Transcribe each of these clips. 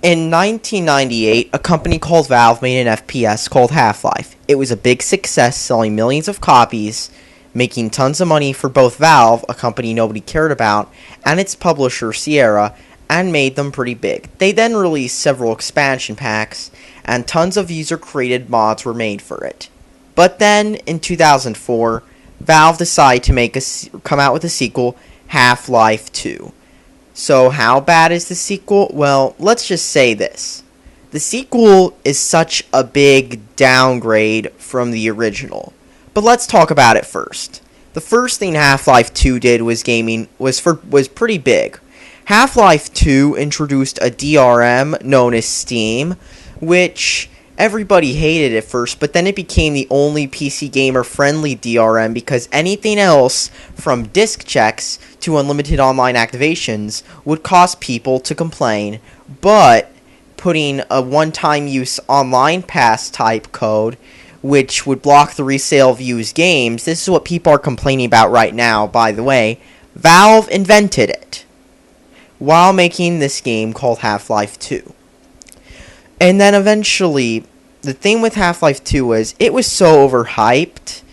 In 1998, a company called Valve made an FPS called Half-Life. It was a big success, selling millions of copies, making tons of money for both Valve, a company nobody cared about, and its publisher, Sierra, and made them pretty big. They then released several expansion packs, and tons of user-created mods were made for it. But then, in 2004, Valve decided to come out with a sequel, Half-Life 2. So how bad is the sequel? Well, let's just say this. The sequel is such a big downgrade from the original. But let's talk about it first. The first thing Half-Life 2 did was pretty big. Half-Life 2 introduced a DRM known as Steam, which everybody hated at first, but then it became the only PC gamer-friendly DRM because anything else, from disk checks to unlimited online activations, would cause people to complain. But putting a one-time use online pass type code, which would block the resale of used games, this is what people are complaining about right now, by the way. Valve invented it while making this game called Half-Life 2. And then eventually, the thing with Half-Life 2 was, it was so overhyped,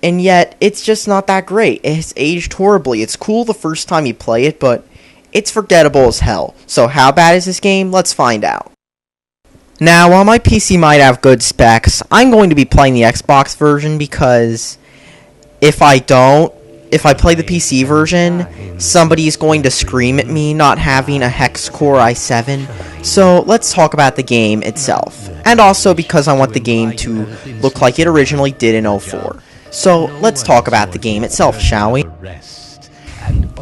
and yet, it's just not that great. It's aged horribly. It's cool the first time you play it, but it's forgettable as hell. So how bad is this game? Let's find out. Now, while my PC might have good specs, I'm going to be playing the Xbox version because if I play the PC version, somebody is going to scream at me not having a hex-core i7. So let's talk about the game itself. And also because I want the game to look like it originally did in 04. So let's talk about the game itself, shall we?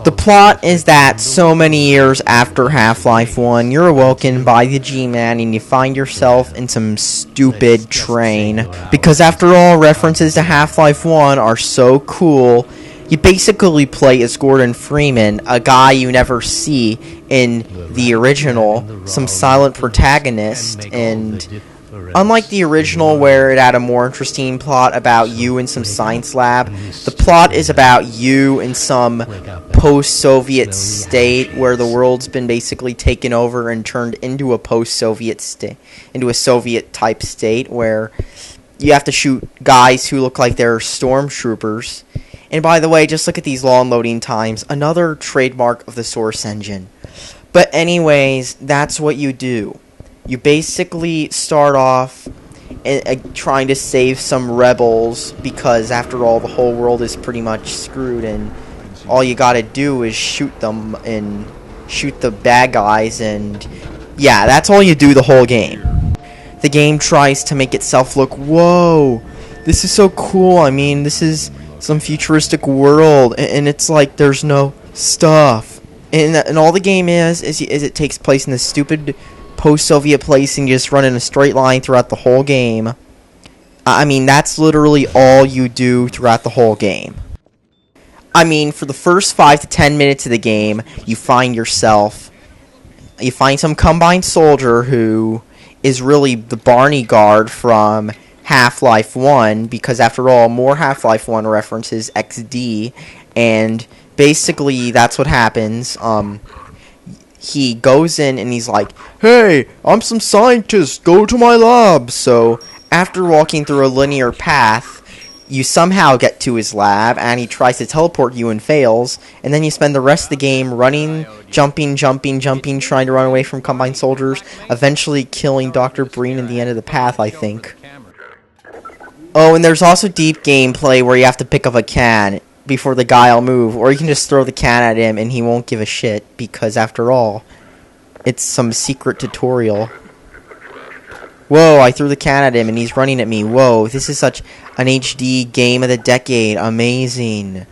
The plot is that so many years after Half-Life 1, you're awoken by the G-Man and you find yourself in some stupid train. Because after all, references to Half-Life 1 are so cool. You basically play as Gordon Freeman, a guy you never see in the original, some silent protagonist, and unlike the original where it had a more interesting plot about you in some science lab, the plot is about you in some post-Soviet state where the world's been basically taken over and turned into a post-Soviet state, into a Soviet-type state where you have to shoot guys who look like they're stormtroopers. And by the way, just look at these long loading times. Another trademark of the Source engine. But anyways, that's what you do. You basically start off trying to save some rebels because after all, the whole world is pretty much screwed and all you gotta do is shoot them and shoot the bad guys and yeah, that's all you do the whole game. The game tries to make itself look, whoa, this is so cool. I mean, this is some futuristic world, and it's like there's no stuff, and all the game is it takes place in this stupid post-Soviet place, and you just run in a straight line throughout the whole game. I mean, that's literally all you do throughout the whole game. I mean, for the first 5 to 10 minutes of the game, you find some combined soldier who is really the Barney guard from Half-Life 1, because after all, more Half-Life 1 references XD, and basically that's what happens. He goes in and he's like, hey, I'm some scientist, go to my lab. So after walking through a linear path, you somehow get to his lab, and he tries to teleport you and fails, and then you spend the rest of the game running, jumping, trying to run away from combined soldiers, eventually killing Dr. Breen in the end of the path, I think. Oh, and there's also deep gameplay where you have to pick up a can before the guy will move, or you can just throw the can at him and he won't give a shit, because after all, it's some secret tutorial. Whoa, I threw the can at him and he's running at me. Whoa, this is such an HD game of the decade. Amazing.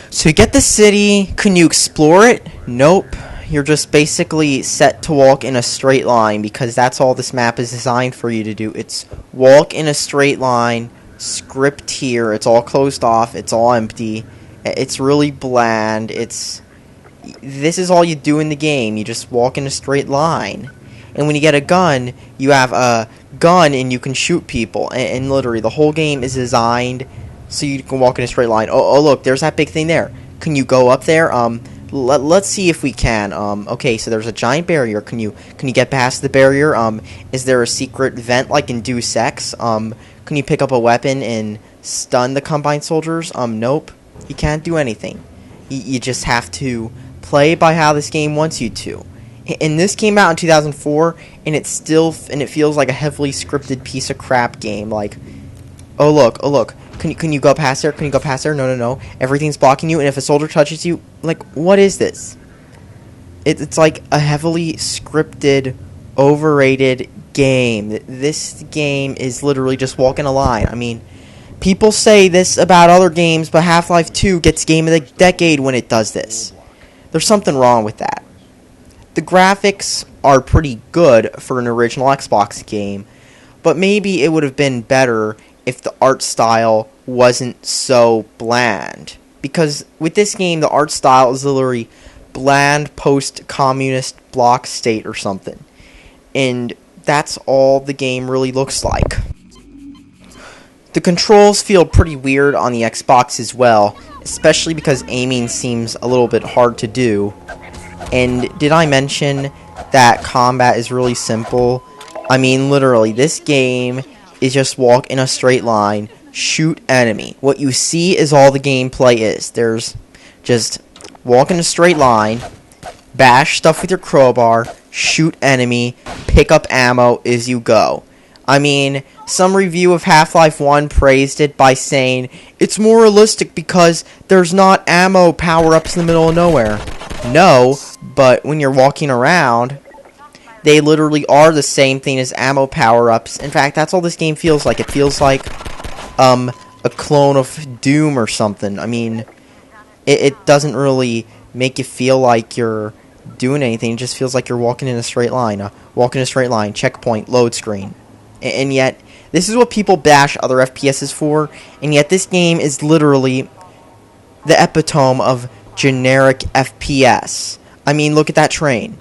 So you get the city. Can you explore it? Nope. You're just basically set to walk in a straight line because that's all this map is designed for you to do. It's walk in a straight line, script here, it's all closed off, it's all empty, it's really bland, this is all you do in the game, you just walk in a straight line. And when you get a gun, you have a gun and you can shoot people, and literally the whole game is designed so you can walk in a straight line. Oh look, there's that big thing there. Can you go up there? Let's see if we can. Okay, so there's a giant barrier. Can you get past the barrier? Is there a secret vent like in Deus Ex? Can you pick up a weapon and stun the Combine soldiers? Nope. You can't do anything. You just have to play by how this game wants you to. And this came out in 2004, and it feels like a heavily scripted piece of crap game. Like, oh look. Can you go past there? Can you go past there? No. Everything's blocking you, and if a soldier touches you, like, what is this? It's like a heavily scripted, overrated game. This game is literally just walking a line. I mean, people say this about other games, but Half-Life 2 gets Game of the Decade when it does this. There's something wrong with that. The graphics are pretty good for an original Xbox game, but maybe it would have been better if the art style wasn't so bland. Because with this game, the art style is literally bland post-communist block state or something. And that's all the game really looks like. The controls feel pretty weird on the Xbox as well, especially because aiming seems a little bit hard to do. And did I mention that combat is really simple? I mean, literally, this game is just walk in a straight line, shoot enemy. What you see is all the gameplay is. There's just walk in a straight line, bash stuff with your crowbar, shoot enemy, pick up ammo as you go. I mean, some review of Half-Life 1 praised it by saying, it's more realistic because there's not ammo power-ups in the middle of nowhere. No, but when you're walking around, they literally are the same thing as ammo power-ups. In fact, that's all this game feels like. It feels like a clone of Doom or something. I mean, it doesn't really make you feel like you're doing anything. It just feels like you're walking in a straight line. Walk in a straight line, checkpoint, load screen. And yet, this is what people bash other FPSs for, and yet this game is literally the epitome of generic FPS. I mean, look at that train.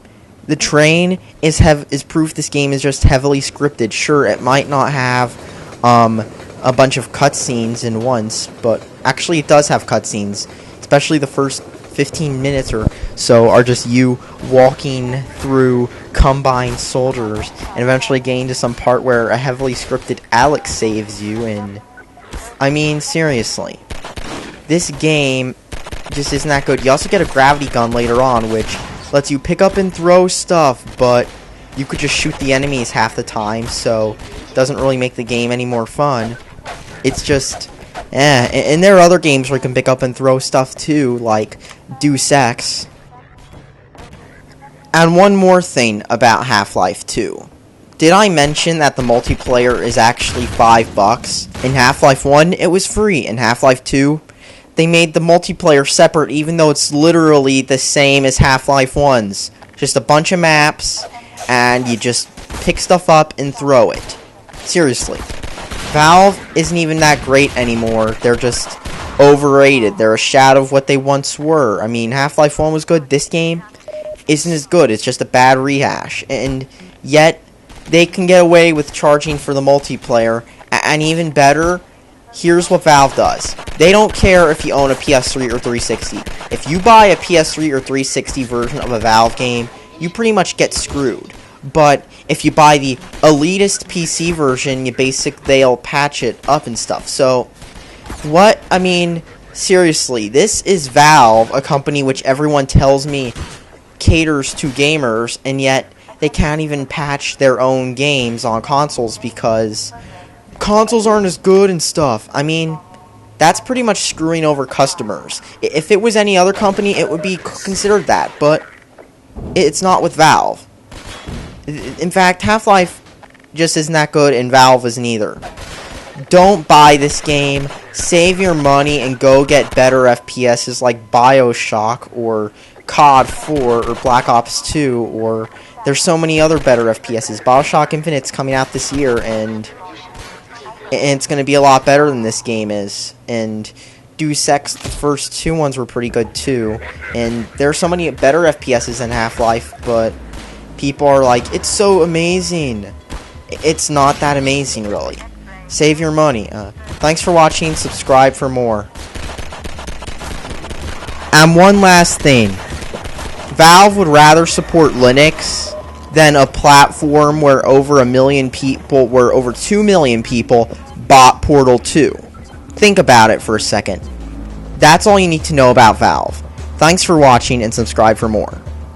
The train is proof this game is just heavily scripted. Sure, it might not have a bunch of cutscenes in once, but actually it does have cutscenes, especially the first 15 minutes or so are just you walking through Combine soldiers and eventually getting to some part where a heavily scripted Alex saves you. And I mean, seriously, this game just isn't that good. You also get a gravity gun later on, which lets you pick up and throw stuff, but you could just shoot the enemies half the time, so it doesn't really make the game any more fun. It's just and there are other games where you can pick up and throw stuff too, like Deus Ex. And one more thing about Half-Life 2. Did I mention that the multiplayer is actually $5? In Half-Life 1, it was free. In Half-Life 2, they made the multiplayer separate, even though it's literally the same as Half-Life 1's. Just a bunch of maps, and you just pick stuff up and throw it. Seriously. Valve isn't even that great anymore. They're just overrated. They're a shadow of what they once were. I mean, Half-Life 1 was good. This game isn't as good. It's just a bad rehash. And yet, they can get away with charging for the multiplayer. And even better, here's what Valve does. They don't care if you own a PS3 or 360. If you buy a PS3 or 360 version of a Valve game, you pretty much get screwed. But if you buy the elitist PC version, they'll patch it up and stuff. So, what? I mean, seriously, this is Valve, a company which everyone tells me caters to gamers, and yet they can't even patch their own games on consoles because consoles aren't as good and stuff. I mean, that's pretty much screwing over customers. If it was any other company, it would be considered that, but it's not with Valve. In fact, Half-Life just isn't that good, and Valve isn't either. Don't buy this game. Save your money and go get better FPSs like BioShock or COD 4 or Black Ops 2, or there's so many other better FPSs. BioShock Infinite's coming out this year, and it's going to be a lot better than this game is. And Deus Ex, the first two ones were pretty good too. And there are so many better FPSs than Half-Life, but people are like, it's so amazing. It's not that amazing, really. Save your money. Thanks for watching. Subscribe for more. And one last thing. Valve would rather support Linux than a platform where over 2 million people bought Portal 2. Think about it for a second. That's all you need to know about Valve. Thanks for watching and subscribe for more.